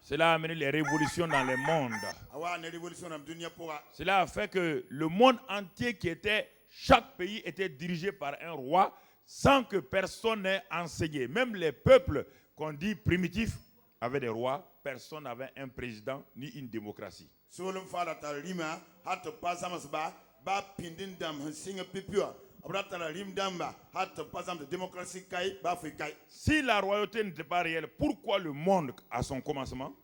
Cela a amené les révolutions dans le monde. Cela a fait que le monde entier chaque pays était dirigé par un roi sans que personne n'ait enseigné. Même les peuples qu'on dit primitifs avaient des rois, personne n'avait un président ni une démocratie. Si la royauté n'était pas réelle, pourquoi le monde à son commencement,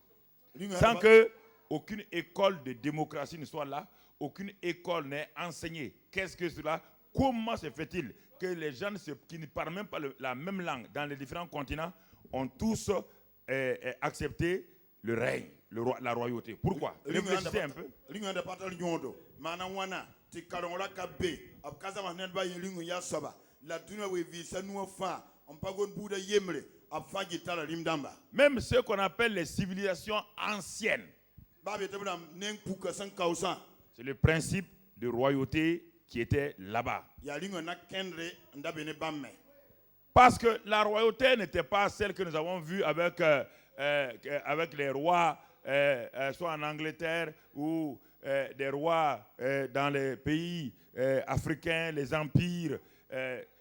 sans que aucune école de démocratie ne soit là, aucune école n'ait enseigné? Qu'est-ce que cela? Comment se fait-il que les gens qui ne parlent même pas la même langue dans les différents continents ont tous accepté le règne, la royauté? Pourquoi? Réfléchissez un peu. Même ce qu'on appelle les civilisations anciennes, c'est le principe de royauté qui était là-bas. Parce que la royauté n'était pas celle que nous avons vue avec les rois, soit en Angleterre ou des rois dans les pays africains, les empires,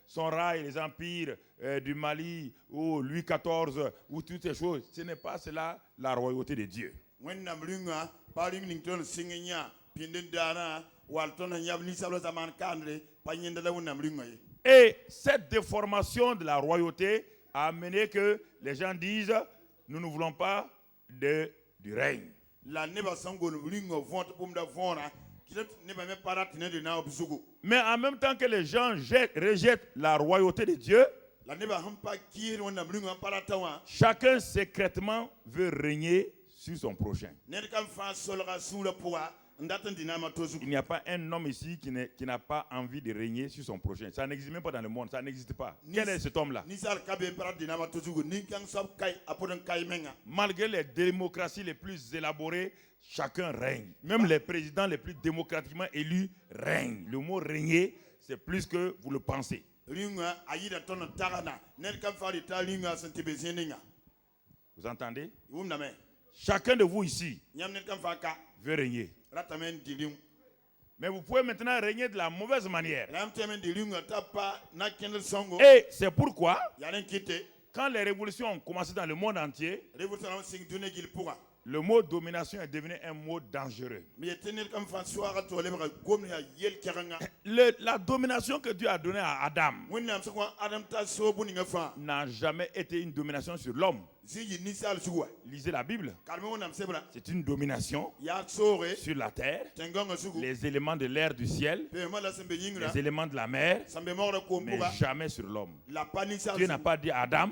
Sonrail, les empires du Mali, ou Louis XIV, ou toutes ces choses. Ce n'est pas cela la royauté de Dieu. Et cette déformation de la royauté a amené que les gens disent: nous ne voulons pas du règne. Mais en même temps que les gens rejettent la royauté de Dieu, chacun secrètement veut régner sur son prochain. Il n'y a pas un homme ici qui n'a pas envie de régner sur son prochain. Ça n'existe même pas dans le monde, ça n'existe pas. Quel est cet homme-là? Malgré les démocraties les plus élaborées, chacun règne. Même les présidents les plus démocratiquement élus règnent. Le mot régner, c'est plus que vous le pensez. Vous entendez? Chacun de vous ici veut régner. Mais vous pouvez maintenant régner de la mauvaise manière. Et c'est pourquoi, quand les révolutions ont commencé dans le monde entier, le mot domination est devenu un mot dangereux. La domination que Dieu a donnée à Adam n'a jamais été une domination sur l'homme. Lisez la Bible. C'est une domination sur la terre, les éléments de l'air du ciel, les éléments de la mer, mais jamais sur l'homme. Dieu n'a pas dit à Adam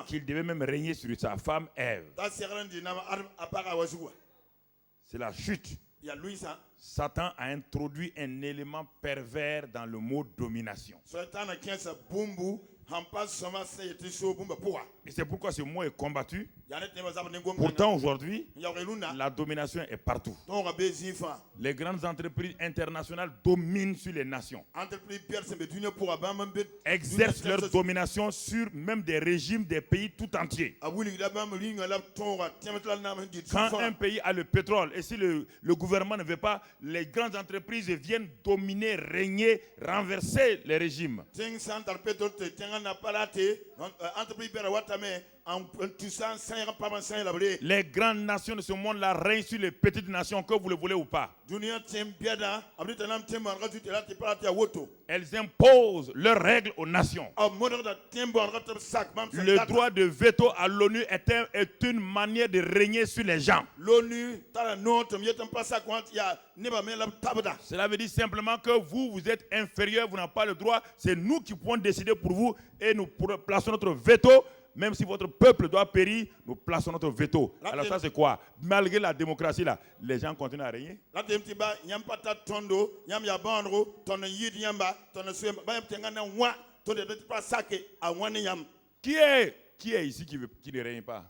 qu'il devait même régner sur sa femme Ève. C'est la chute. Satan a introduit un élément pervers dans le mot domination. Et c'est pourquoi ce mot est combattu. Pourtant aujourd'hui, la domination est partout. Les grandes entreprises internationales dominent sur les nations, exercent leur domination sur même des régimes des pays tout entiers. Quand un pays a le pétrole et si le gouvernement ne veut pas, les grandes entreprises viennent dominer, régner, renverser les régimes. Les grandes nations de ce monde-là règnent sur les petites nations, que vous le voulez ou pas. Elles imposent leurs règles aux nations. Le droit de veto à l'ONU est une manière de régner sur les gens. Cela veut dire simplement que vous êtes inférieur, vous n'avez pas le droit. C'est nous qui pouvons décider pour vous et nous plaçons notre veto. Même si votre peuple doit périr, nous plaçons notre veto. Alors ça c'est quoi? Malgré la démocratie là, les gens continuent à régner. Qui est ici qui ne règne pas?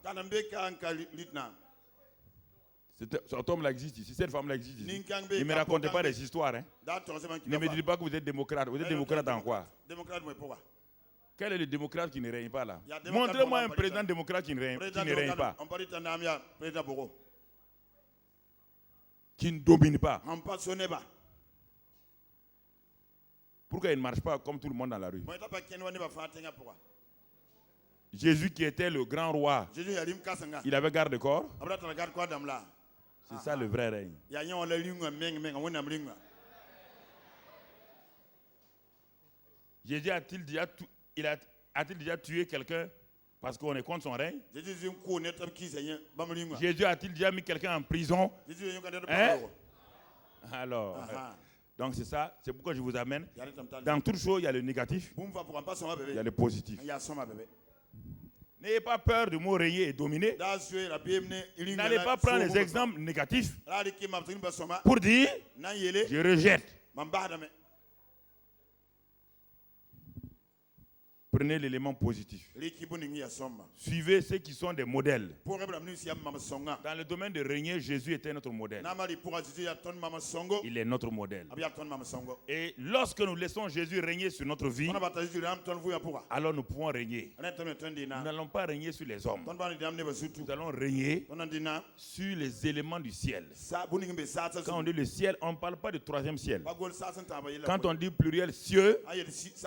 Cet homme là existe ici, cette femme là existe ici. Ne me racontez pas des histoires. Hein. Ne me dites pas que vous êtes démocrate. Vous êtes démocrate en quoi? Quel est le démocrate qui ne règne pas là? Montrez-moi un président démocrate qui ne règne pas. Qui ne domine pas. Pourquoi il ne marche pas comme tout le monde dans la rue? Jésus qui était le grand roi, il avait garde-corps. C'est ça le vrai règne. Jésus a-t-il déjà tué quelqu'un parce qu'on est contre son règne? Jésus a-t-il déjà mis quelqu'un en prison? Hein? Alors, donc c'est ça, c'est pourquoi je vous amène. Dans toute chose, il y a le négatif, il y a le positif. N'ayez pas peur du mot régner et dominer. N'allez pas prendre les exemples négatifs pour dire je rejette. Prenez l'élément positif. Suivez ceux qui sont des modèles. Dans le domaine de régner, Jésus était notre modèle. Il est notre modèle. Et lorsque nous laissons Jésus régner sur notre vie, alors nous pouvons régner. Nous n'allons pas régner sur les hommes. Nous allons régner sur les éléments du ciel. Quand on dit le ciel, on ne parle pas du troisième ciel. Quand on dit pluriel cieux,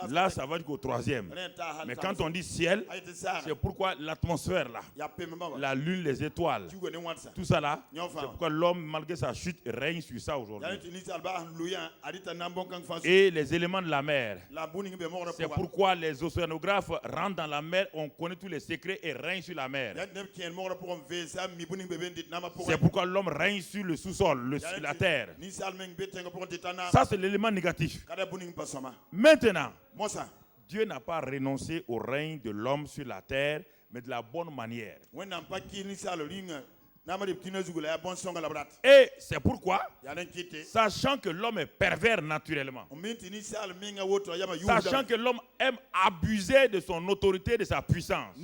là ça va jusqu'au troisième. Mais quand on dit ciel, c'est pourquoi l'atmosphère là, la lune, les étoiles, tout ça là, c'est pourquoi l'homme, malgré sa chute, règne sur ça aujourd'hui. Et les éléments de la mer, c'est pourquoi les océanographes rentrent dans la mer, on connaît tous les secrets et règnent sur la mer. C'est pourquoi l'homme règne sur le sous-sol, sur la terre. Ça c'est l'élément négatif. Maintenant, Dieu n'a pas renoncé au règne de l'homme sur la terre, mais de la bonne manière. Et c'est pourquoi, sachant que l'homme est pervers naturellement, sachant que l'homme aime abuser de son autorité, de sa puissance,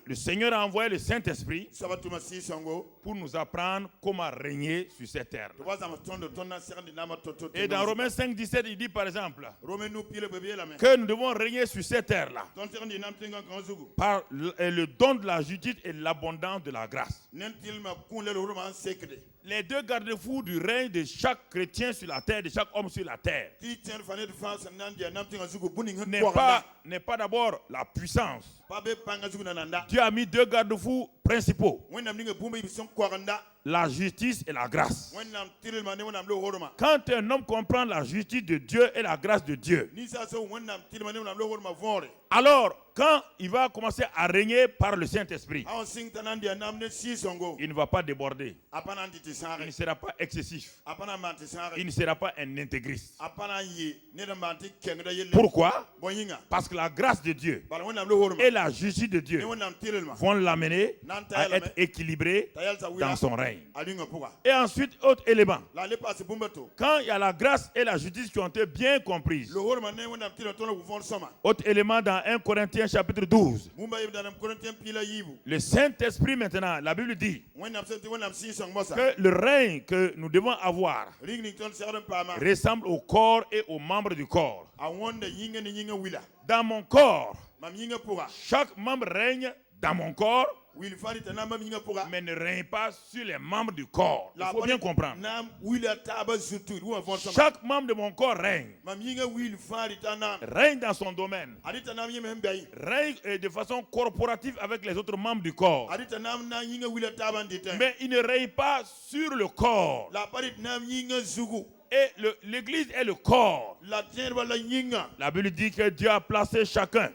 le Seigneur a envoyé le Saint-Esprit pour nous apprendre comment régner sur cette terre. Et dans Romains 5, 17, il dit par exemple que nous devons régner sur cette terre-là par le don de la justice et l'abondance de la grâce. Les deux garde-fous du règne de chaque chrétien sur la terre, de chaque homme sur la terre, n'est pas d'abord la puissance. Dieu a mis deux garde-fous principaux: la justice et la grâce. Quand un homme comprend la justice de Dieu et la grâce de Dieu, alors quand il va commencer à régner par le Saint-Esprit, il ne va pas déborder. Il ne sera pas excessif. Il ne sera pas un intégriste. Pourquoi? Parce que la grâce de Dieu et la justice de Dieu vont l'amener à être équilibré dans son règne. Et ensuite, autre élément. Quand il y a la grâce et la justice qui ont été bien comprises, autre élément dans 1 Corinthiens chapitre 12. Le Saint-Esprit maintenant, la Bible dit que le règne que nous devons avoir ressemble au corps et aux membres du corps. Dans mon corps, chaque membre règne dans mon corps, mais ne règne pas sur les membres du corps. Il faut bien comprendre. Chaque membre de mon corps règne. Règne dans son domaine. Règne de façon corporative avec les autres membres du corps. Mais il ne règne pas sur le corps. Et l'église est le corps. La Bible dit que Dieu a placé chacun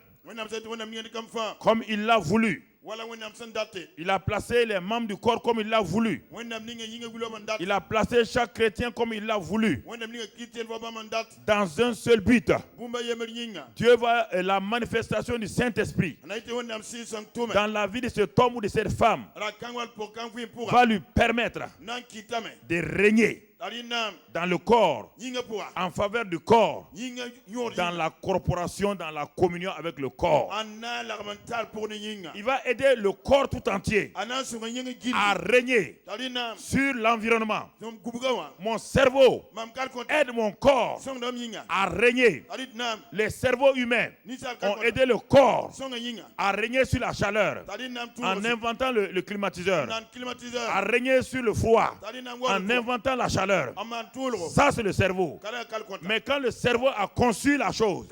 comme il l'a voulu. Il a placé les membres du corps comme il l'a voulu. Il a placé chaque chrétien comme il l'a voulu. Dans un seul but. Dieu va, la manifestation du Saint-Esprit dans la vie de cet homme ou de cette femme va lui permettre de régner dans le corps, en faveur du corps, dans la corporation, dans la communion avec le corps. Il va aider le corps tout entier à régner sur l'environnement. Mon cerveau aide mon corps à régner. Les cerveaux humains ont aidé le corps à régner sur la chaleur en inventant le climatiseur, à régner sur le froid en inventant la chaleur. Ça, c'est le cerveau. Mais quand le cerveau a conçu la chose,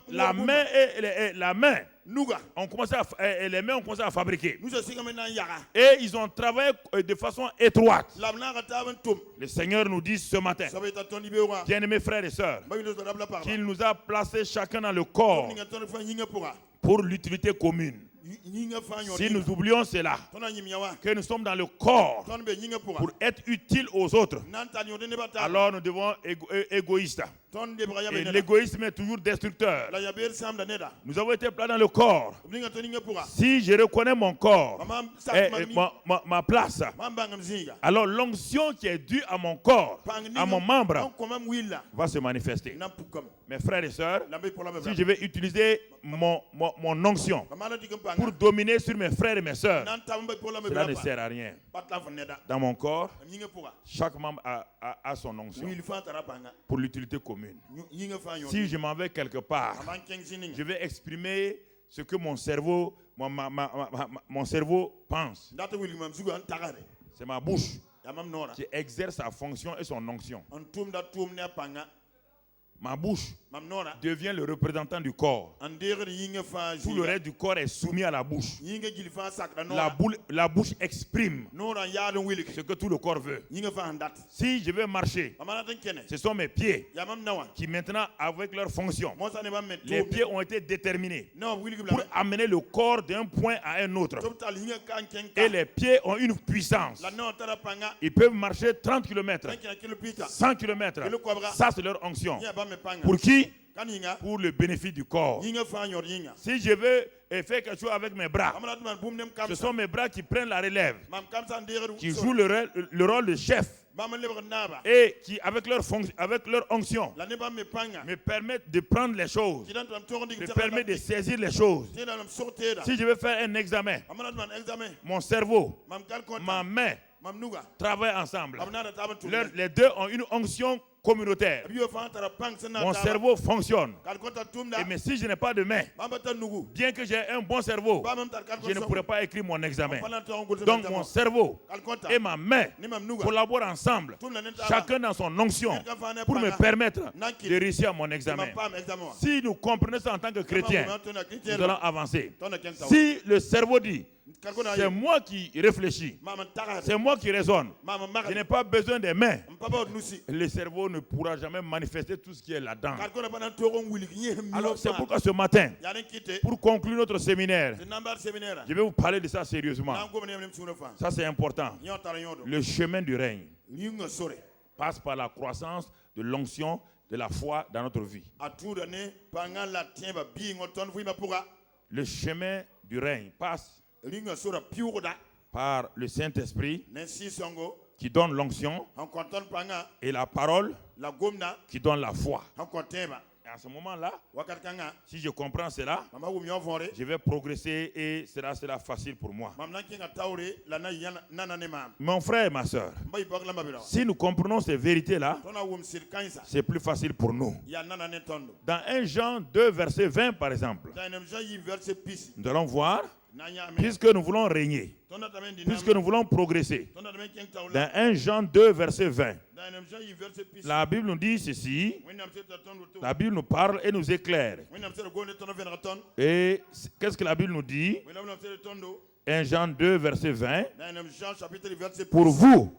la main et la main ont commencé les mains ont commencé à fabriquer. Et ils ont travaillé de façon étroite. Le Seigneur nous dit ce matin, bien-aimés frères et sœurs, qu'il nous a placés chacun dans le corps pour l'utilité commune. Si nous oublions cela, que nous sommes dans le corps pour être utiles aux autres, alors nous devons être égoïstes. Et l'égoïsme est toujours destructeur. Nous avons été placés dans le corps. Si je reconnais mon corps et ma place, alors l'onction qui est due à mon corps, à mon membre, va se manifester. Mes frères et sœurs, si je vais utiliser mon onction pour dominer sur mes frères et mes sœurs, cela ne sert à rien. Dans mon corps, chaque membre a son onction pour l'utilité commune. Si je m'en vais quelque part, je vais exprimer ce que mon cerveau pense. C'est ma bouche qui exerce sa fonction et son onction. Ma bouche devient le représentant du corps. Tout le reste du corps est soumis à la bouche. La bouche exprime ce que tout le corps veut. Si je veux marcher, ce sont mes pieds qui maintenant, avec leur fonction, les pieds ont été déterminés pour amener le corps d'un point à un autre. Et les pieds ont une puissance. Ils peuvent marcher 30 km, 100 km. Ça, c'est leur onction. Pour qui? Pour le bénéfice du corps. Si je veux faire quelque chose avec mes bras, ce sont mes bras qui prennent la relève, qui jouent le rôle de chef et qui, avec leur onction, me permettent de prendre les choses, me permettent de saisir les choses. Si je veux faire un examen, mon cerveau, ma main travaillent ensemble. Les deux ont une onction communautaire. Mon cerveau fonctionne. Mais si je n'ai pas de main, bien que j'ai un bon cerveau, je ne pourrai pas écrire mon examen. Donc mon cerveau et ma main collaborent ensemble, chacun dans son onction, pour me permettre de réussir mon examen. Si nous comprenons ça en tant que chrétiens, nous allons avancer. Si le cerveau dit, c'est moi qui réfléchis, c'est moi qui raisonne, je n'ai pas besoin des mains, le cerveau ne pourra jamais manifester tout ce qui est là-dedans. Alors c'est pourquoi ce matin, pour conclure notre séminaire, je vais vous parler de ça sérieusement. Ça c'est important. Le chemin du règne passe par la croissance de l'onction de la foi dans notre vie. Le chemin du règne passe par le Saint-Esprit qui donne l'onction et la parole qui donne la foi. Et à ce moment-là, si je comprends cela, je vais progresser et cela sera facile pour moi. Mon frère et ma soeur, si nous comprenons ces vérités-là, c'est plus facile pour nous. Dans 1 Jean 2, verset 20, par exemple, nous allons voir, puisque nous voulons régner, puisque nous voulons progresser. Dans 1 Jean 2, verset 20, la Bible nous dit ceci. La Bible nous parle et nous éclaire. Et qu'est-ce que la Bible nous dit? 1 Jean 2, verset 20. Pour vous,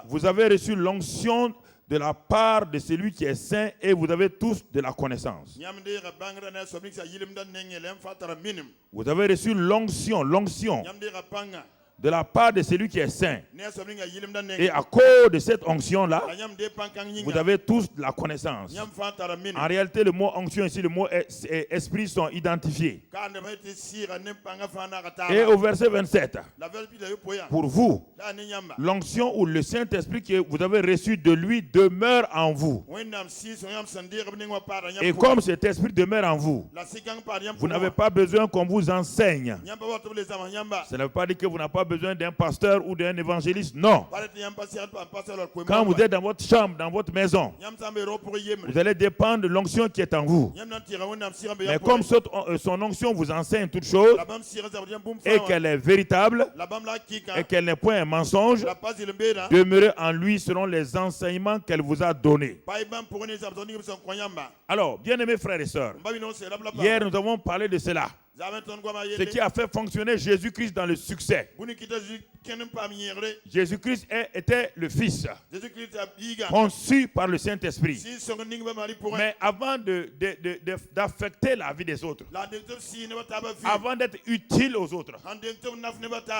vous avez reçu l'onction de la part de celui qui est saint et vous avez tous de la connaissance. Vous avez reçu l'onction de la part de celui qui est saint. Et à cause de cette onction-là, vous avez tous la connaissance. En réalité, le mot onction ici, le mot esprit sont identifiés. Et au verset 27, pour vous, l'onction ou le Saint-Esprit que vous avez reçu de lui demeure en vous. Et comme cet esprit demeure en vous, vous n'avez pas besoin qu'on vous enseigne. Ça ne veut pas dire que vous n'avez pas besoin d'un pasteur ou d'un évangéliste. Non. Quand vous êtes dans votre chambre, dans votre maison, vous allez dépendre de l'onction qui est en vous. Mais comme son onction vous enseigne toutes choses et qu'elle est véritable et qu'elle n'est point un mensonge, demeurez en lui selon les enseignements qu'elle vous a donnés. Alors, bien-aimés frères et sœurs, hier nous avons parlé de cela. Ce qui a fait fonctionner Jésus-Christ dans le succès. Jésus-Christ était le Fils, conçu par le Saint-Esprit. Mais avant d'affecter la vie des autres, avant d'être utile aux autres,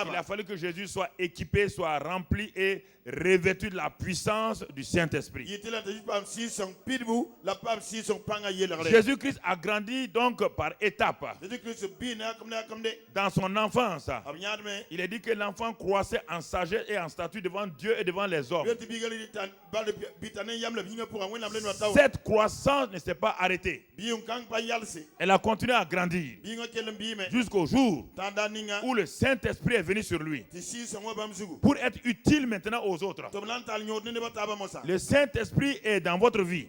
il a fallu que Jésus soit équipé, soit rempli et revêtu de la puissance du Saint-Esprit. Jésus-Christ a grandi donc par étapes. Dans son enfance, il est dit que l'enfant croissait en sagesse et en statut devant Dieu et devant les hommes. Cette croissance ne s'est pas arrêtée. Elle a continué à grandir jusqu'au jour où le Saint-Esprit est venu sur lui pour être utile maintenant aux autres. Le Saint-Esprit est dans votre vie.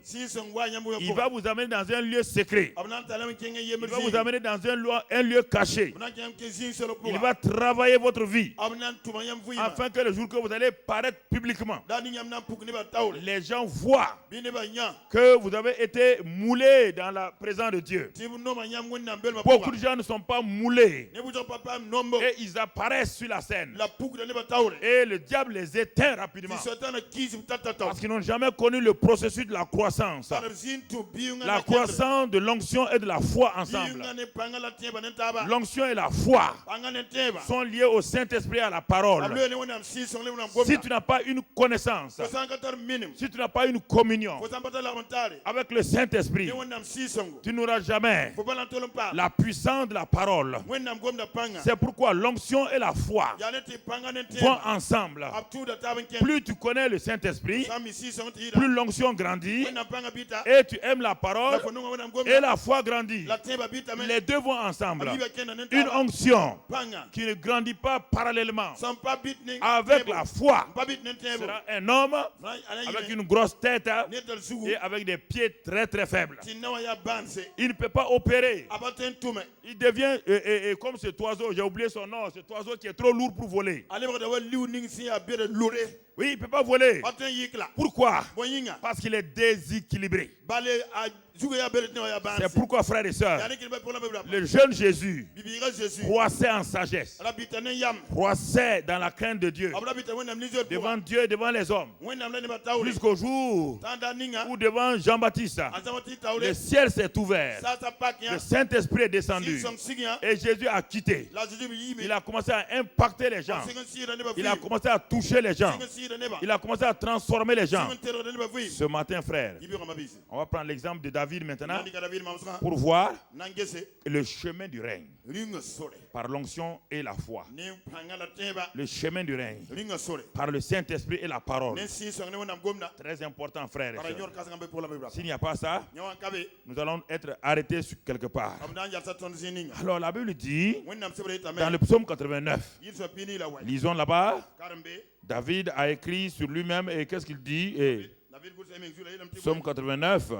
Il va vous amener dans un lieu secret. Il va vous amener dans un lieu caché. Il va travailler votre vie afin que le jour que vous allez paraître publiquement, les gens voient que vous avez été moulé dans la présence de Dieu. Beaucoup de gens ne sont pas moulés et ils apparaissent sur la scène. Et le diable les éteint rapidement parce qu'ils n'ont jamais connu le processus de la croissance. La croissance de l'onction et de la foi ensemble. L'onction et la foi sont liés au Saint-Esprit et à la parole. Si tu n'as pas une connaissance, si tu n'as pas une communion avec le Saint-Esprit, tu n'auras jamais la puissance de la parole. C'est pourquoi l'onction et la foi vont ensemble. Plus tu connais le Saint-Esprit, plus l'onction grandit et tu aimes la parole et la foi grandit. Les deux vont ensemble. Une onction qui ne grandit pas parallèlement avec la foi sera un homme avec une grosse tête et avec des pieds très très faibles. Il ne peut pas opérer. Il devient comme cet oiseau, j'ai oublié son nom, cet oiseau qui est trop lourd pour voler. Oui, il ne peut pas voler. Pourquoi? Parce qu'il est déséquilibré. C'est pourquoi, frères et sœurs, le jeune Jésus croissait en sagesse, croissait dans la crainte de Dieu, devant Dieu et devant les hommes, jusqu'au jour où devant Jean-Baptiste, le ciel s'est ouvert, le Saint-Esprit est descendu et Jésus a quitté. Il a commencé à impacter les gens, il a commencé à toucher les gens, il a commencé à transformer les gens. Ce matin, frère, on va prendre l'exemple de David maintenant pour voir le chemin du règne par l'onction et la foi. Le chemin du règne par le Saint-Esprit et la parole. Très important, frère. S'il n'y a pas ça, nous allons être arrêtés quelque part. Alors la Bible dit dans le psaume 89, lisons là-bas, David a écrit sur lui-même et qu'est-ce qu'il dit? Psaume 89,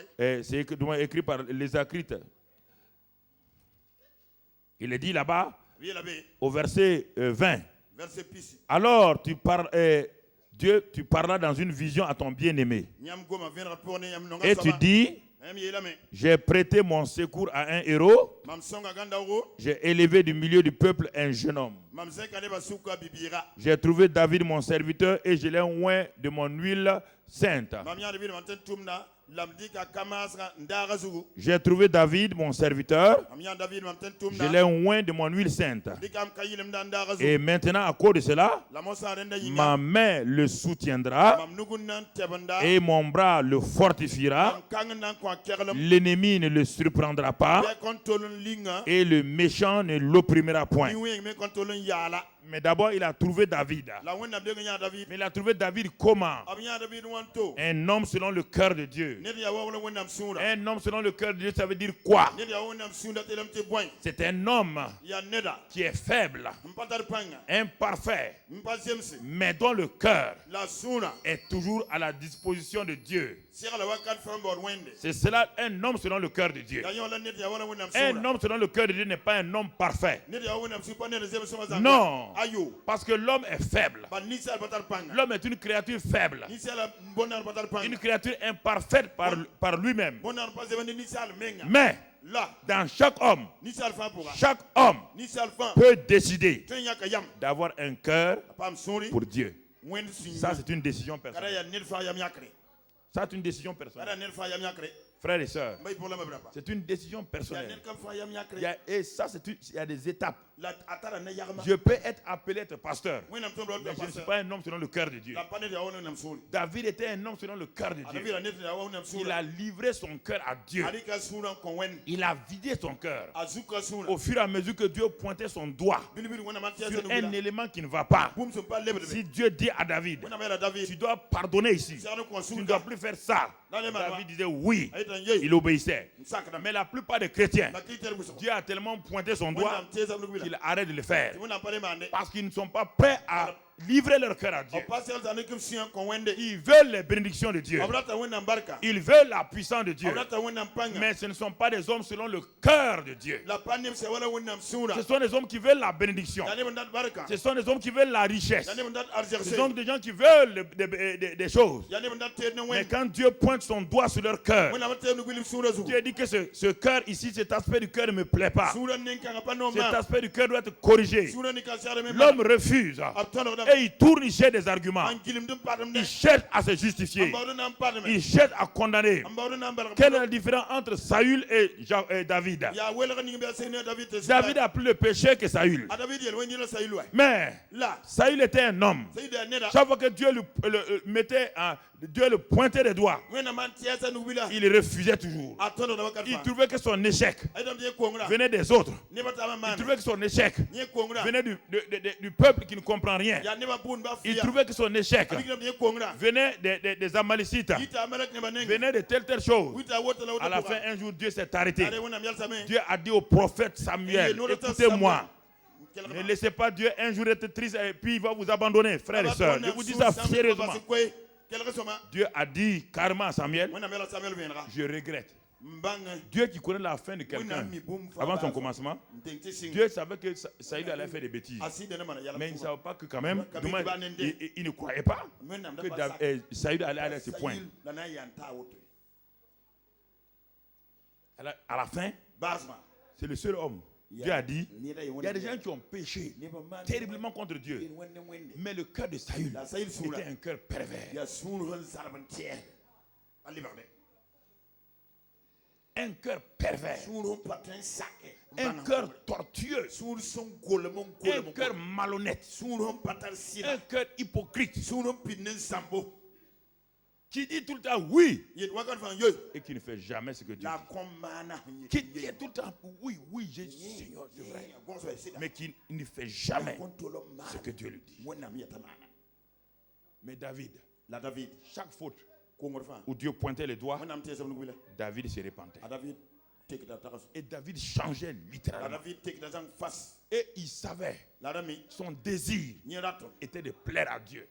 c'est écrit par les Acrites. Il est dit là-bas, au verset 20. Alors Dieu, tu parlas dans une vision à ton bien-aimé. Et tu dis, j'ai prêté mon secours à un héros. J'ai élevé du milieu du peuple un jeune homme. J'ai trouvé David mon serviteur et je l'ai oint de mon huile sainte. J'ai trouvé David, mon serviteur. Je l'ai oint de mon huile sainte. Et maintenant, à cause de cela, ma main le soutiendra et mon bras le fortifiera. L'ennemi ne le surprendra pas et le méchant ne l'opprimera point. Mais d'abord, il a trouvé David. Mais il a trouvé David comment? Un homme selon le cœur de Dieu. Un homme selon le cœur de Dieu, ça veut dire quoi? C'est un homme qui est faible, imparfait, mais dont le cœur est toujours à la disposition de Dieu. C'est cela, un homme selon le cœur de Dieu. Un homme selon le cœur de Dieu n'est pas un homme parfait. Non. Parce que l'homme est faible. L'homme est une créature faible. Une créature imparfaite par lui-même. Mais dans chaque homme peut décider d'avoir un cœur pour Dieu. Ça, c'est une décision personnelle. Ça, c'est une décision personnelle. Frères et sœurs, c'est une décision personnelle. Et ça, il y a des étapes. Je peux être appelé être pasteur, mais je ne suis pas un homme selon le cœur de Dieu. David était un homme selon le cœur de Dieu. Il a livré son cœur à Dieu. Il a vidé son cœur. Au fur et à mesure que Dieu pointait son doigt sur un élément qui ne va pas. Si Dieu dit à David, tu dois pardonner ici, tu ne dois plus faire ça. David disait oui. Il obéissait. Mais la plupart des chrétiens, Dieu a tellement pointé son doigt qu'il arrête de le faire. Parce qu'ils ne sont pas prêts à livrer leur cœur à Dieu. Ils veulent les bénédictions de Dieu. Ils veulent la puissance de Dieu. Mais ce ne sont pas des hommes selon le cœur de Dieu. Ce sont des hommes qui veulent la bénédiction. Ce sont des hommes qui veulent la richesse. Ce sont des gens qui veulent des choses. Mais quand Dieu pointe son doigt sur leur cœur, Dieu dit que ce cœur ici, cet aspect du cœur ne me plaît pas. Cet aspect du cœur doit être corrigé. L'homme refuse. Et il tourne, il cherche des arguments. Il cherche à se justifier. Il cherche à condamner. Quelle est la différence entre Saül et David? David a plus le péché que Saül. Mais Saül était un homme. Chaque fois que Dieu le pointait des doigts, il refusait toujours. Il trouvait que son échec venait des autres. Il trouvait que son échec venait du peuple qui ne comprend rien. Il trouvait que son échec venait des Amalécites, venait de telle chose. À la fin, un jour, Dieu s'est arrêté. Dieu a dit au prophète Samuel, écoutez-moi. Ne laissez pas Dieu un jour être triste et puis il va vous abandonner, frères et sœurs. Je vous dis ça sérieusement. Dieu a dit carrément à Samuel, je regrette. Dieu qui connaît la fin de quelqu'un avant son commencement, Dieu savait que Saül allait faire des bêtises. Mais il ne savait pas que quand même, il ne croyait pas que Saül allait aller à ce point. À la fin, c'est le seul homme. Dieu a dit, il y a des gens qui ont péché terriblement contre Dieu. Mais le cœur de Saül était un cœur pervers. Un cœur pervers. Un cœur tortueux. Un cœur malhonnête. Un cœur hypocrite. Qui dit tout le temps oui et qui ne fait jamais ce que Dieu dit. Qui dit tout le temps oui, Seigneur, c'est vrai, mais qui ne fait jamais ce que Dieu lui dit. Mais David, chaque faute où Dieu pointait les doigts, David se repentait. Et David changeait littéralement. Et il savait, son désir était de plaire à Dieu.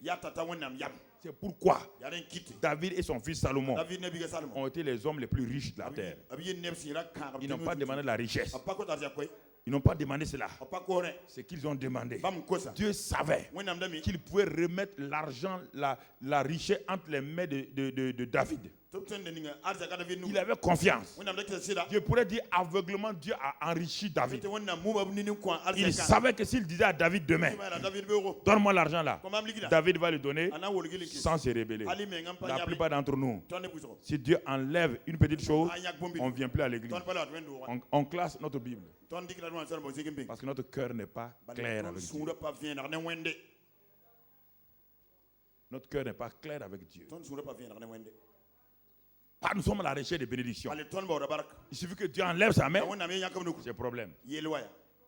C'est pourquoi David et son fils Salomon ont été les hommes les plus riches de la terre. Ils n'ont pas demandé la richesse. Ils n'ont pas demandé cela. C'est qu'ils ont demandé. Dieu savait qu'il pouvait remettre l'argent, la richesse entre les mains de David. Il avait confiance. Dieu pourrait dire aveuglement, Dieu a enrichi David. Il savait que s'il disait à David demain, donne-moi l'argent là, David va le donner sans se rébeller. La plupart d'entre nous, si Dieu enlève une petite chose, on ne vient plus à l'église. On classe notre Bible. Parce que notre cœur n'est pas clair avec Dieu. Notre cœur n'est pas clair avec Dieu. Nous sommes à la recherche des bénédictions. Il suffit que Dieu enlève sa main, c'est problème.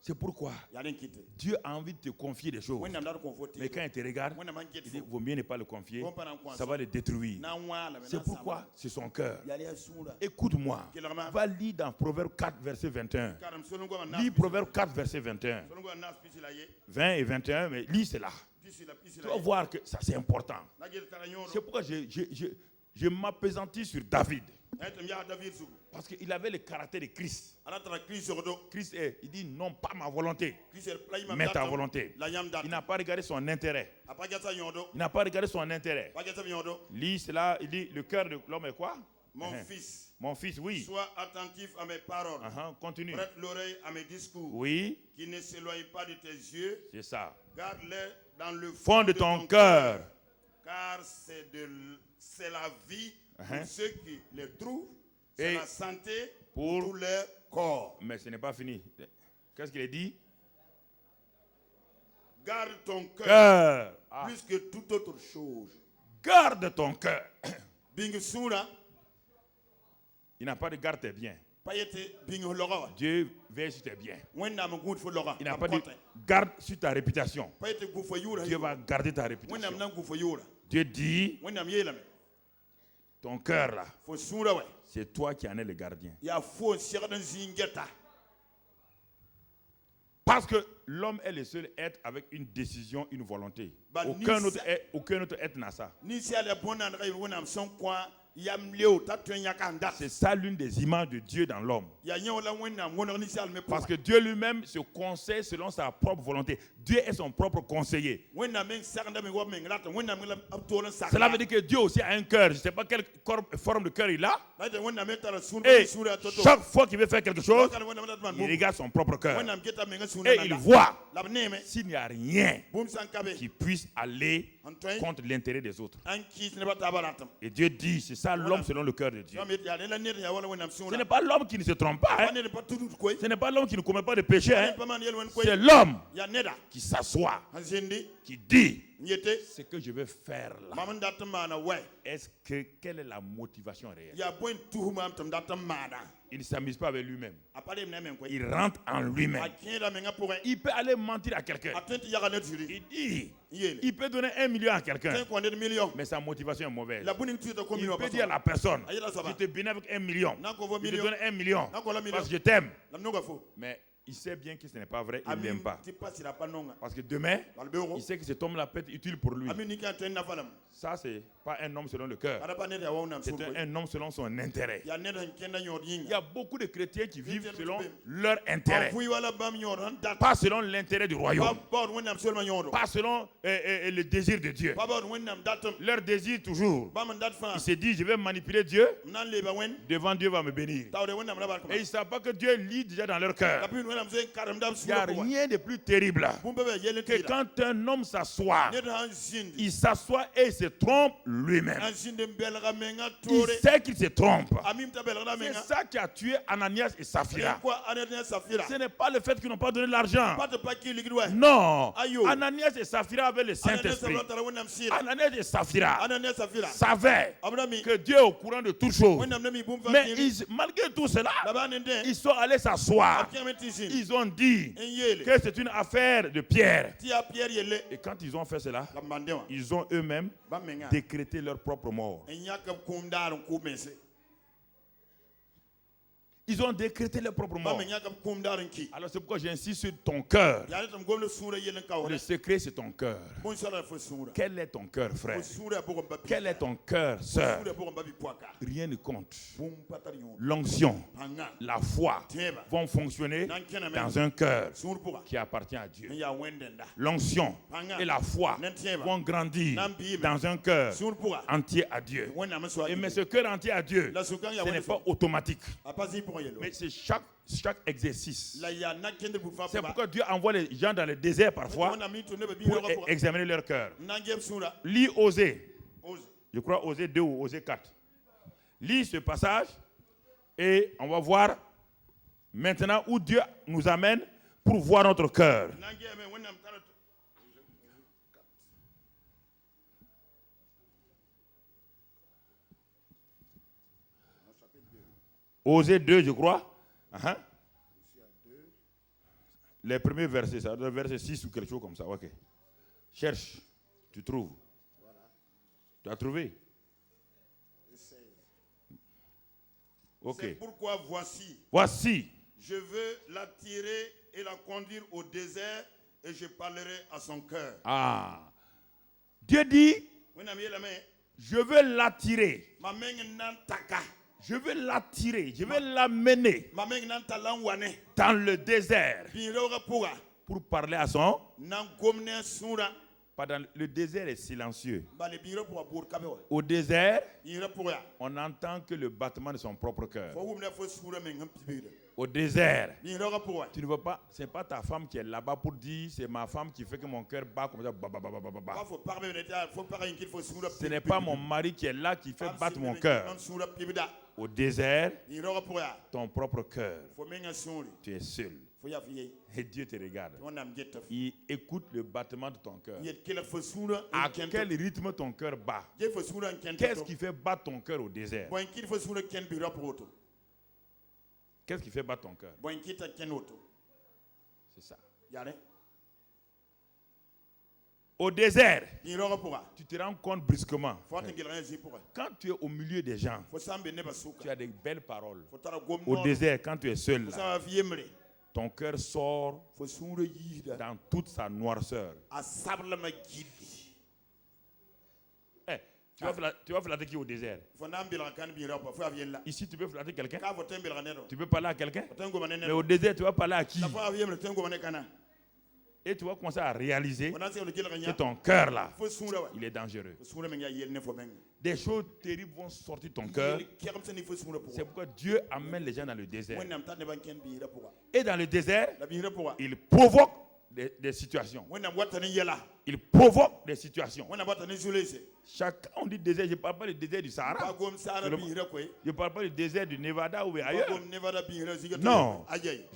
C'est pourquoi Dieu a envie de te confier des choses. Mais quand il te regarde, il dit, vaut mieux ne pas le confier, ça va le détruire. C'est pourquoi c'est son cœur. Écoute-moi, va lire dans Proverbe 4, verset 21. Lis Proverbe 4, verset 21. 20 et 21, mais lis cela. Tu vas voir que ça c'est important. C'est pourquoi je m'appesantis sur David. Parce qu'il avait le caractère de Christ. Christ il dit non, pas ma volonté, mais ta volonté. Il n'a pas regardé son intérêt. Il n'a pas regardé son intérêt. Lis cela, il dit le cœur de l'homme est quoi? Mon fils, oui. Sois attentif à mes paroles. Continue. Prête l'oreille à mes discours. Oui. Qui ne s'éloignent pas de tes yeux. C'est ça. Garde-les dans le fond de ton cœur. Car c'est la vie pour ceux qui les trouvent. C'est la santé pour tout leur corps. Mais ce n'est pas fini. Qu'est-ce qu'il a dit? Garde ton cœur plus que toute autre chose. Garde ton cœur. Il n'a pas de garde tes biens. Dieu veille sur tes biens. Il n'a pas de garde sur ta réputation. Dieu va garder ta réputation. Dieu dit, ton cœur là, c'est toi qui en es le gardien. Parce que l'homme est le seul être avec une décision, une volonté. Aucun autre être n'a ça. C'est ça l'une des images de Dieu dans l'homme. Parce que Dieu lui-même se conseille selon sa propre volonté. Dieu est son propre conseiller. Cela veut dire que Dieu aussi a un cœur. Je ne sais pas quelle forme de cœur il a. Et chaque fois qu'il veut faire quelque chose, il regarde son propre cœur. Et il voit s'il n'y a rien qui puisse aller contre l'intérêt des autres. Et Dieu dit, c'est ça l'homme selon le cœur de Dieu. Ce n'est pas l'homme qui ne se trompe pas. Ce n'est pas l'homme qui ne commet pas de péché. C'est l'homme qui s'assoit, qui dit ce que je vais faire là. Quelle est la motivation réelle? Il ne s'amuse pas avec lui-même. Il rentre en lui-même. Il peut aller mentir à quelqu'un. Il dit, il peut donner 1 million à quelqu'un, mais sa motivation est mauvaise. Il peut dire à la personne, je te bénis avec 1 million. Je te donne 1 million parce que je t'aime. Mais il sait bien que ce n'est pas vrai, il ne l'aime pas. Parce que demain, il sait que cet homme-là peut être utile pour lui. Ça, c'est pas un homme selon le cœur. C'est un homme selon son intérêt. Il y a beaucoup de chrétiens qui vivent selon leur intérêt. Pas selon l'intérêt du royaume. Pas selon le désir de Dieu. Leur désir toujours. Ils se disent, je vais manipuler Dieu. Devant Dieu va me bénir. Et ils ne savent pas que Dieu lit déjà dans leur cœur. Il n'y a rien de plus terrible que quand un homme s'assoit, il s'assoit et il se trompe lui-même. Il sait qu'il se trompe. C'est ça qui a tué Ananias et Saphira. Ce n'est pas le fait qu'ils n'ont pas donné l'argent. Non. Ananias et Saphira avaient le Saint-Esprit. Ananias et Saphira savaient que Dieu est au courant de toutes choses. Mais malgré tout cela, ils sont allés s'asseoir. Ils ont dit que c'est une affaire de Pierre. Et quand ils ont fait cela, ils ont eux-mêmes décrété leur propre mort. Ils ont décrété leur propre mort. Alors c'est pourquoi j'insiste sur ton cœur. Le secret, c'est ton cœur. Quel est ton cœur, frère? Quel est ton cœur, sœur? Rien ne compte. L'onction, la foi vont fonctionner dans un cœur qui appartient à Dieu. L'onction et la foi vont grandir dans un cœur entier à Dieu. Mais ce cœur entier à Dieu, ce n'est pas automatique. Mais c'est chaque exercice. C'est pourquoi Dieu envoie les gens dans le désert parfois pour examiner leur cœur. Lis Osée. Je crois Osée 2 ou Osée 4. Lis ce passage et on va voir maintenant où Dieu nous amène pour voir notre cœur. Osée 2, je crois. Les premiers versets, ça doit être verset 6 ou quelque chose comme ça. Ok. Cherche, tu trouves. Tu as trouvé? Ok. C'est pourquoi voici, je veux l'attirer et la conduire au désert et je parlerai à son cœur. Ah. Dieu dit, je veux l'attirer. Je vais l'attirer, je vais l'amener dans le désert pour parler à son. Le désert est silencieux. Au désert, on n'entend que le battement de son propre cœur. Au désert, tu ne vois pas, ce n'est pas ta femme qui est là-bas pour dire c'est ma femme qui fait que mon cœur bat comme ça. Ce n'est pas mon mari qui est là qui fait battre mon cœur. Au désert, ton propre cœur, tu es seul. Et Dieu te regarde. Il écoute le battement de ton cœur. À quel rythme ton cœur bat? Qu'est-ce qui fait battre ton cœur au désert? Qu'est-ce qui fait battre ton cœur? C'est ça. Au désert, tu te rends compte brusquement. Quand tu es au milieu des gens, tu as des belles paroles. Au désert, quand tu es seul, là, ton cœur sort dans toute sa noirceur. Tu vas flatter qui au désert? Ici, tu peux flatter quelqu'un? Tu peux parler à quelqu'un? Mais au désert, tu vas parler à qui? Et tu vas commencer à réaliser que ton cœur là, il est dangereux. Des choses terribles vont sortir de ton cœur. C'est pourquoi Dieu amène les gens dans le désert. Et dans le désert, il provoque des situations. Il provoque des situations. Chacun, on dit désert, je ne parle pas du désert du Sahara. Je ne parle pas du désert du Nevada ou ailleurs. Non,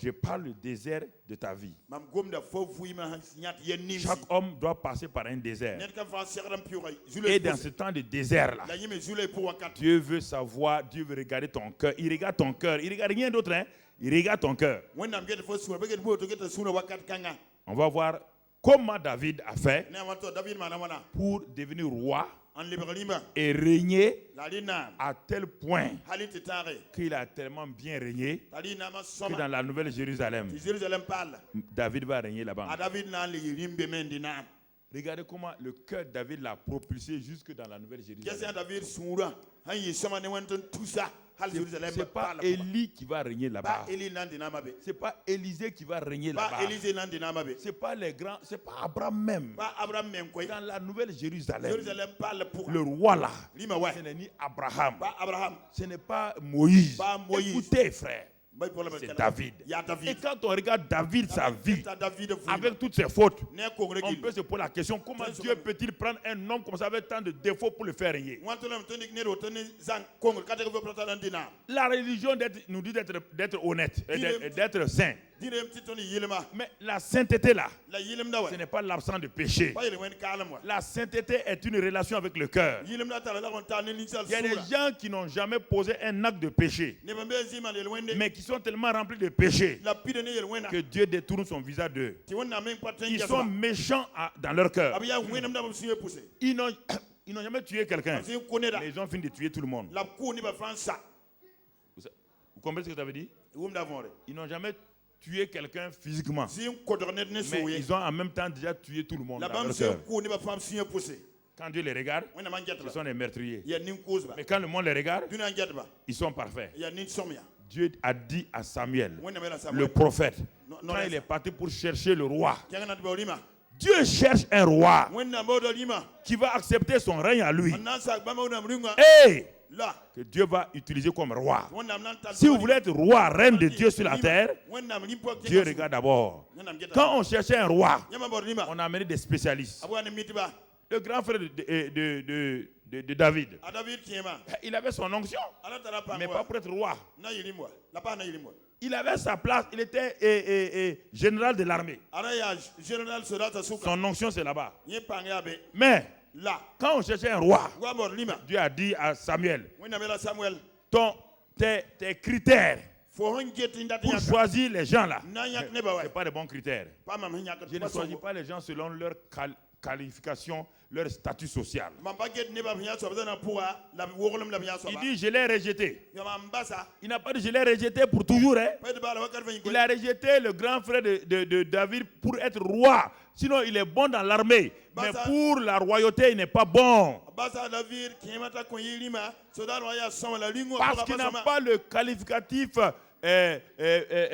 je parle du désert de ta vie. Chaque homme doit passer par un désert. Et dans ce temps de désert-là, Dieu veut savoir, Dieu veut regarder ton cœur. Il regarde ton cœur. Il ne regarde rien d'autre. Il regarde ton cœur. On va voir comment David a fait pour devenir roi et régner à tel point qu'il a tellement bien régné que dans la Nouvelle Jérusalem, David va régner là-bas. Regardez comment le cœur de David l'a propulsé jusque dans la Nouvelle Jérusalem. Ce n'est pas Élie qui va régner là-bas. Ce n'est pas Élisée qui va régner là-bas. Ce n'est pas les grands, ce n'est pas Abraham même. Dans la Nouvelle Jérusalem, le roi là, ce n'est ni Abraham, ce n'est pas Moïse. Écoutez, frère. C'est David. Et quand on regarde David, sa vie, avec toutes ses fautes, on peut se poser la question, comment Dieu peut-il prendre un homme comme ça avec tant de défauts pour le faire régner? La religion nous dit d'être honnête et d'être saint. Mais la sainteté là, ce n'est pas l'absence de péché. La sainteté est une relation avec le cœur. Il y a des gens qui n'ont jamais posé un acte de péché, mais qui sont tellement remplis de péché que Dieu détourne son visage d'eux. Ils sont méchants dans leur cœur. Ils n'ont jamais tué quelqu'un, mais ils ont fini de tuer tout le monde. Vous comprenez ce que ça veut dire? Ils n'ont jamais tué quelqu'un physiquement. Mais ils ont en même temps déjà tué tout le monde. Quand Dieu les regarde, ce sont des meurtriers. Mais quand le monde les regarde, ils sont parfaits. Dieu a dit à Samuel, le prophète, quand il est parti pour chercher le roi, Dieu cherche un roi qui va accepter son règne à lui. Et que Dieu va utiliser comme roi. Si vous voulez être roi, reine de Dieu sur la terre, Dieu regarde d'abord. Quand on cherchait un roi, on a amené des spécialistes. Le grand frère de David, il avait son onction, mais pas pour être roi. Il avait sa place, il était général de l'armée. Son onction, c'est là-bas. Mais quand on cherchait un roi, Dieu a dit à Samuel, tes critères pour choisir les gens là, ce n'est pas de bons critères. Je ne choisis pas les gens selon leur qualification, leur statut social. Il dit, je l'ai rejeté. Il n'a pas dit, je l'ai rejeté pour toujours. Hein. Il a rejeté le grand frère de David pour être roi. Sinon, il est bon dans l'armée. Mais pour la royauté, il n'est pas bon. Parce qu'il n'a pas le qualificatif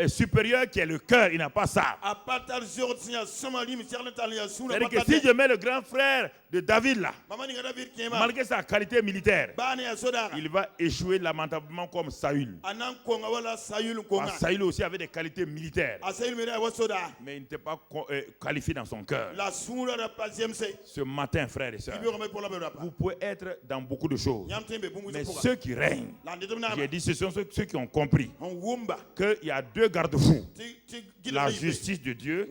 supérieur qui est le cœur. Il n'a pas ça. C'est-à-dire que si je mets le grand frère de David là, malgré sa qualité militaire, il va échouer lamentablement comme Saül. Saül aussi avait des qualités militaires, mais il n'était pas qualifié dans son cœur. Ce matin, frères et sœurs, vous pouvez être dans beaucoup de choses, mais ceux qui règnent, j'ai dit, ce sont ceux qui ont compris qu'il y a deux garde-fous: la justice de Dieu,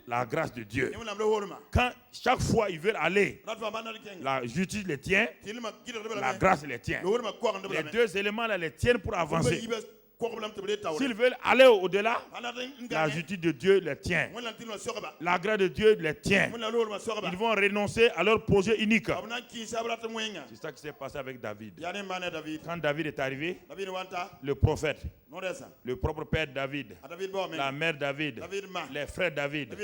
la grâce de Dieu. Quand chaque fois ils veulent aller, la justice les tient, la grâce les tient. Les deux éléments là les tiennent pour avancer. S'ils veulent aller au-delà, la justice de Dieu les tient, la grâce de Dieu les tient. Ils vont renoncer à leur projet unique. C'est ça qui s'est passé avec David. Quand David est arrivé, le prophète, le propre père David, la mère David, les frères David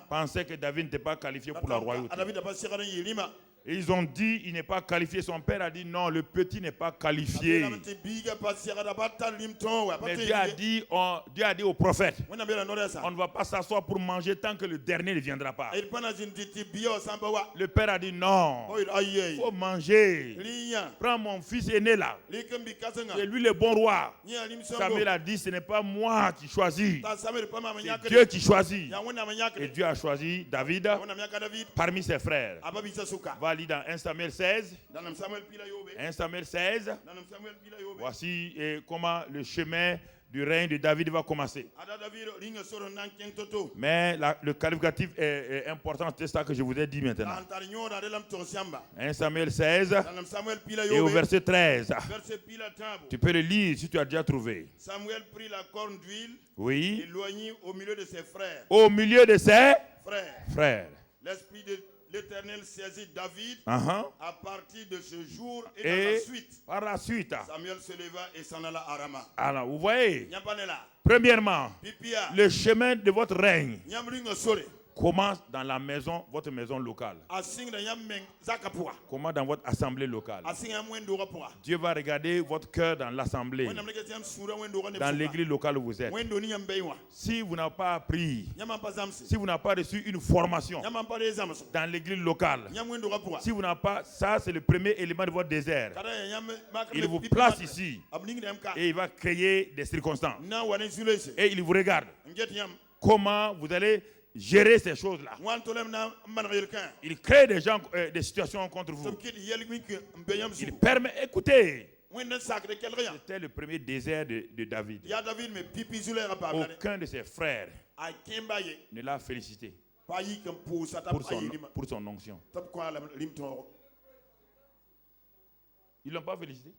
pensaient que David n'était pas qualifié pour la royauté. Et ils ont dit il n'est pas qualifié. Son père a dit non, le petit n'est pas qualifié. Mais Dieu a dit au prophète, on ne va pas s'asseoir pour manger tant que le dernier ne viendra pas. Le père a dit non, il faut manger. Prends mon fils aîné là, c'est lui le bon roi. Samuel a dit ce n'est pas moi qui choisis, c'est Dieu qui choisit. Et Dieu a choisi David parmi ses frères. Dans 1 Samuel 16. 1 Samuel 16. Voici comment le chemin du règne de David va commencer. Mais le qualificatif est important, c'est ça que je vous ai dit maintenant. 1 Samuel 16 et au verset 13. Tu peux le lire si tu as déjà trouvé. Samuel prit la corne d'huile, oui, et l'oignit au milieu de ses frères. Au milieu de ses frères. L'esprit de l'Éternel saisit David à partir de ce jour et par la suite. Samuel se leva et s'en alla à Rama. Alors, vous voyez, premièrement, le chemin de votre règne commence dans la maison, votre maison locale. Comment dans votre assemblée locale. Dieu va regarder votre cœur dans l'assemblée, dans l'église locale où vous êtes. Si vous n'avez pas appris, si vous n'avez pas reçu une formation dans l'église locale, si vous n'avez pas, ça c'est le premier élément de votre désert. Il vous place ici et il va créer des circonstances. Et il vous regarde. Comment vous allez gérer ces choses-là. Il crée des gens, des situations contre vous. Il permet, écoutez, c'était le premier désert de David. Aucun de ses frères ne l'a félicité pour son onction. Ils ne l'ont pas félicité.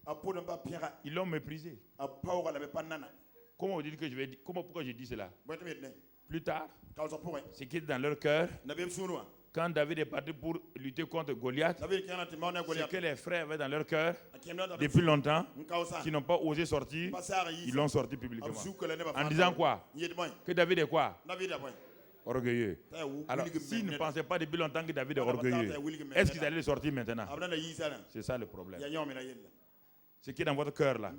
Ils l'ont méprisé. Comment vous dites que je vais dire, pourquoi je dis cela? Plus tard, ce qui est dans leur cœur, Quand David est parti pour lutter contre Goliath, ce que les frères avaient dans leur cœur depuis longtemps, qui n'ont pas osé sortir, ils l'ont sorti publiquement. En disant quoi? Que David est quoi? Orgueilleux. Alors, s'ils ne pensaient pas depuis longtemps que David est orgueilleux, est-ce qu'ils allaient le sortir maintenant? C'est ça le problème. Ce qui est dans votre cœur là,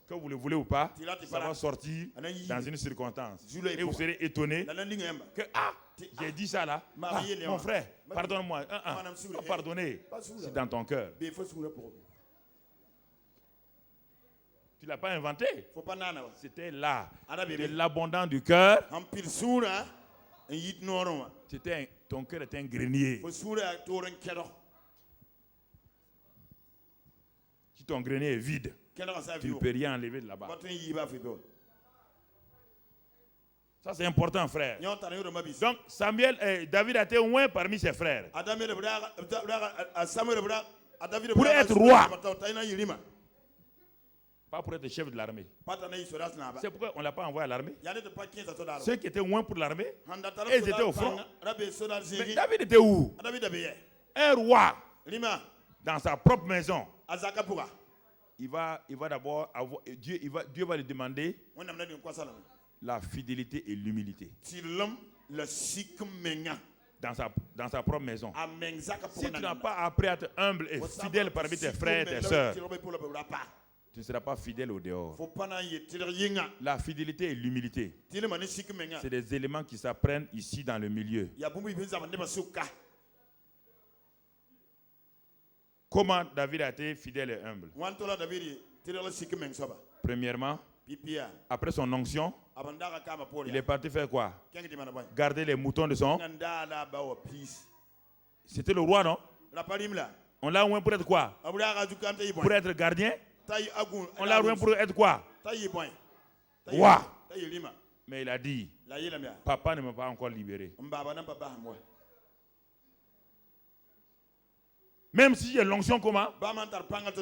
que vous le voulez ou pas, ça va sortir dans une circonstance. Et vous serez étonné que, j'ai dit ça là, mon frère, pardonne-moi, pardonner, c'est dans ton cœur. Tu ne l'as pas inventé. C'était là, de l'abondance du cœur. Ton cœur est un grenier. Si ton grenier est vide, tu ne peux rien enlever de là-bas. Ça c'est important, frère. Donc David a été loin parmi ses frères pour être roi, pas pour être chef de l'armée. C'est pourquoi on ne l'a pas envoyé à l'armée. Ceux qui étaient loin pour l'armée, ils étaient au front. Mais David était où? Un roi dans sa propre maison. Il va d'abord avoir, Dieu va lui demander la fidélité et l'humilité dans sa propre maison. Si tu n'as pas appris à être humble et fidèle parmi tes frères et tes sœurs, tu ne seras pas fidèle au dehors. La fidélité et l'humilité, c'est des éléments qui s'apprennent ici dans le milieu. Comment David a été fidèle et humble? Premièrement, après son onction, il est parti faire quoi? Garder les moutons de son. C'était le roi, non? On l'a oint pour être quoi? Pour être gardien. On l'a oint pour être quoi? Roi. Mais il a dit, papa ne m'a pas encore libéré. Même si j'ai l'onction comment?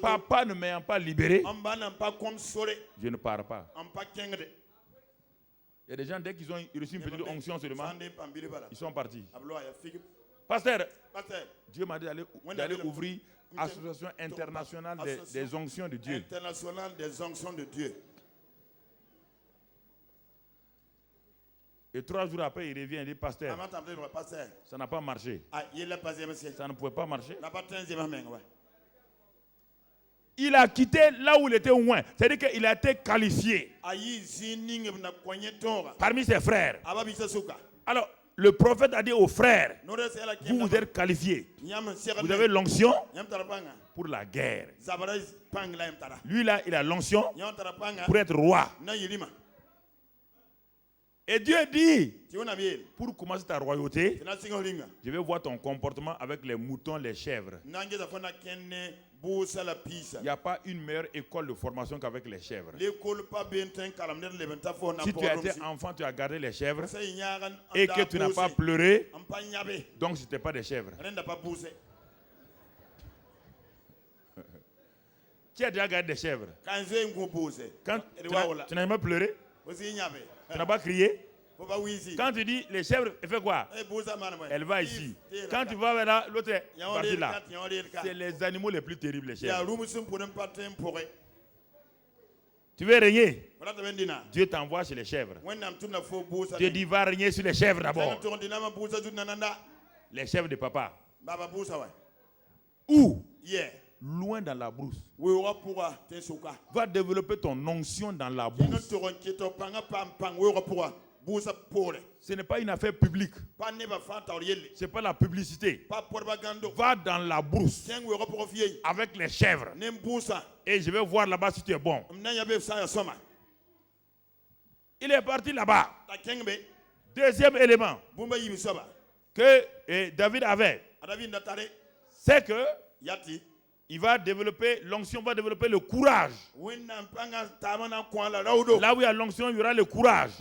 Papa ne m'ayant pas libéré, je ne pars pas. Il y a des gens, dès qu'ils ont reçu une petite onction seulement, ils sont partis. Pasteur, Dieu m'a dit d'aller ouvrir l'Association internationale des onctions de Dieu. Et 3 jours après, il revient et dit, pasteur, ça n'a pas marché. Ça ne pouvait pas marcher. Il a quitté là où il était au moins. C'est-à-dire qu'il a été qualifié parmi ses frères. Alors, le prophète a dit aux frères, vous êtes qualifiés. Vous avez l'onction pour la guerre. Lui là, il a l'onction pour être roi. Et Dieu dit, pour commencer ta royauté, je vais voir ton comportement avec les moutons, les chèvres. Il n'y a pas une meilleure école de formation qu'avec les chèvres. Si tu as été enfant, tu as gardé les chèvres et que tu n'as pas pleuré, donc ce n'était pas des chèvres. Qui a déjà gardé des chèvres? Quand tu n'as pas pleuré, tu n'as pas crié. Quand tu dis les chèvres, elle fait quoi? Elle va ici. Quand tu vas vers là, l'autre est parti là. C'est les animaux les plus terribles, les chèvres. Tu veux régner? Dieu t'envoie chez les chèvres. Dieu dit va régner sur les chèvres d'abord. Les chèvres de papa. Où? Loin dans la brousse. Va développer ton onction dans la brousse. Ce n'est pas une affaire publique. Ce n'est pas la publicité. Va dans la brousse avec les chèvres. Et je vais voir là-bas si tu es bon. Il est parti là-bas. Deuxième élément que David avait, c'est que il va développer, l'onction va développer le courage. Là où il y a l'onction, il y aura le courage.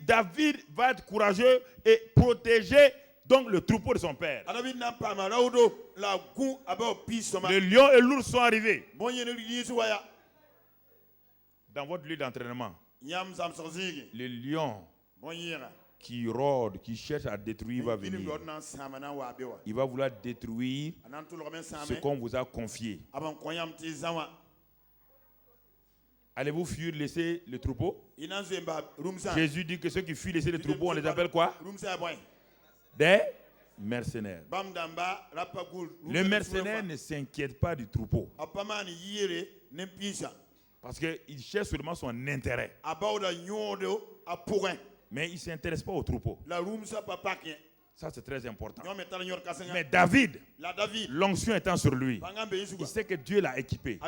David va être courageux et protéger donc le troupeau de son père. Le lion et l'ours sont arrivés dans votre lieu d'entraînement. Le lion qui rôde, qui cherche à détruire va venir. Il va vouloir détruire ce qu'on vous a confié. Allez-vous fuir, laisser le troupeau? Jésus dit que ceux qui fuient, laisser le troupeau, on les appelle quoi? Des mercenaires. Le mercenaire ne s'inquiète pas du troupeau. Parce qu'il cherche seulement son intérêt. Mais il ne s'intéresse pas au troupeau. Ça, c'est très important. Mais David, l'onction étant sur lui, il sait que Dieu l'a équipé.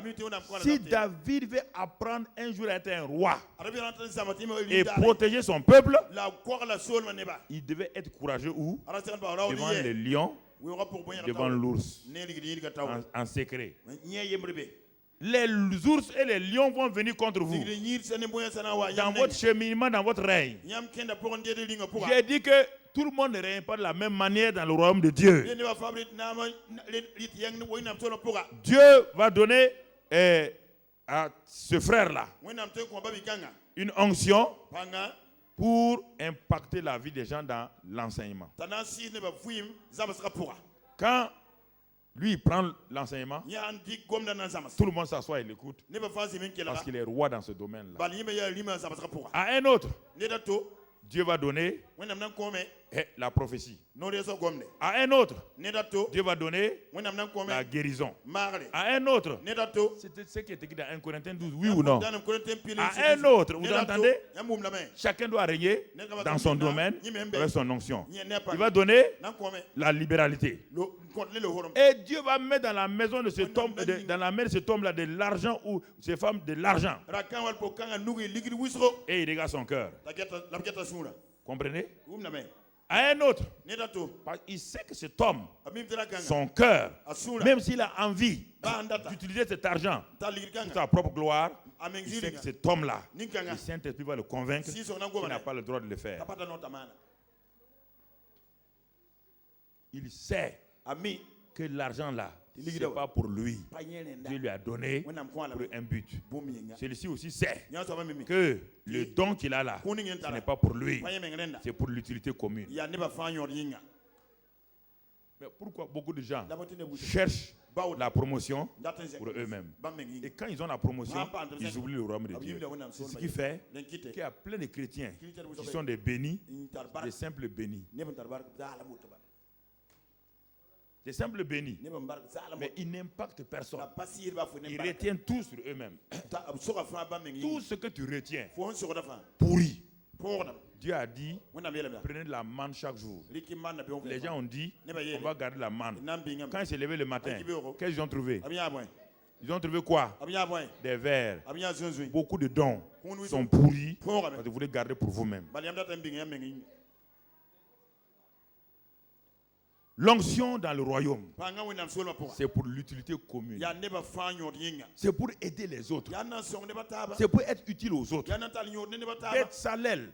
Si David veut apprendre un jour à être un roi et protéger son peuple, il devait être courageux où? Devant les lions, devant l'ours, en secret. Les ours et les lions vont venir contre vous dans votre cheminement, dans votre règne. J'ai dit que tout le monde ne règne pas de la même manière dans le royaume de Dieu. Dieu va donner à ce frère-là une onction pour impacter la vie des gens dans l'enseignement. Quand lui, il prend l'enseignement, tout le monde s'assoit et l'écoute parce qu'il est roi dans ce domaine-là. À un autre, Dieu va donner la prophétie. À un autre, Dieu va donner la guérison. À un autre, c'est ce qui est écrit dans 1 Corinthiens 12, oui ou non? À un autre, vous entendez? Chacun doit régner dans son domaine avec son onction. Il va donner la libéralité. Et Dieu va mettre dans la maison de cet homme, dans la main de cet homme-là, de l'argent ou ces femmes de l'argent. Et il regarde son cœur. Comprenez? À un autre, il sait que cet homme, son cœur, même s'il a envie d'utiliser cet argent pour sa propre gloire, il sait que cet homme-là, le Saint-Esprit va le convaincre qu'il n'a pas le droit de le faire. Il sait que l'argent là, ce n'est pas pour lui. Dieu lui a donné pour un but. Celui-ci aussi sait que le don qu'il a là, ce n'est pas pour lui. C'est pour l'utilité commune. Mais pourquoi beaucoup de gens cherchent la promotion pour eux-mêmes? Et quand ils ont la promotion, ils oublient le royaume de Dieu. C'est ce qui fait qu'il y a plein de chrétiens qui sont des bénis, des simples bénis. Des simples bénis, mais ils n'impactent personne. Ils retiennent tout sur eux-mêmes. Tout ce que tu retiens, pourri. Dieu a dit, prenez de la manne chaque jour. Les gens ont dit, on va garder la manne. Quand ils s'est levé le matin, qu'est-ce qu'ils ont trouvé? Ils ont trouvé quoi? Des vers. Beaucoup de dons sont pourris parce que vous voulez garder pour vous-même. L'onction dans le royaume, c'est pour l'utilité commune. C'est pour aider les autres. C'est pour être utile aux autres. Beth-Salel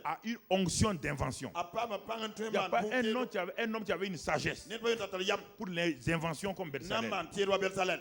a une onction d'invention. Il n'y a pas un homme qui avait une sagesse pour les inventions comme Beth-Salel.